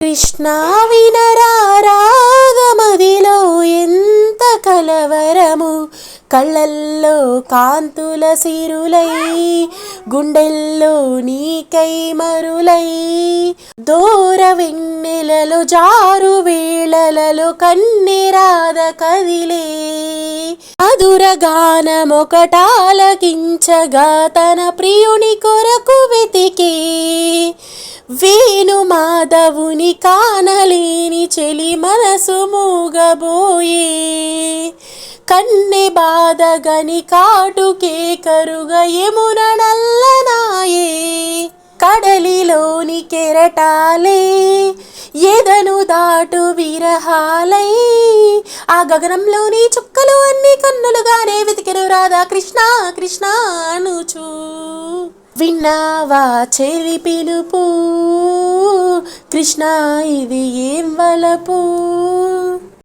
కృష్ణ వినరా రాగమదిలో ఎంత కలవరము, కళ్ళల్లో కాంతుల సిరులై గుండెల్లో నీకై మరులై, దూర వెన్నెలలో జారు వేళలలో కన్నెరాద కదిలే, మధుర గానమొకటాలకించగా తన ప్రియుని కొరకు వెతికే, వేణు మాధవుని కానలేని చెలి మనసు మూగబోయే, కన్నె బాధగని కాటుకే కరుగా యమున నల్లనాయే, కడలిలోని కెరటాలే ఎదను దాటు విరహాలై, ఆ గగనంలోని చుక్కలు అన్ని కన్నులుగానే వెతికెను రాధా కృష్ణ కృష్ణ అనుచూ. విన్నావా చెలి పిలుపు, కృష్ణ ఇది ఏం వలపు.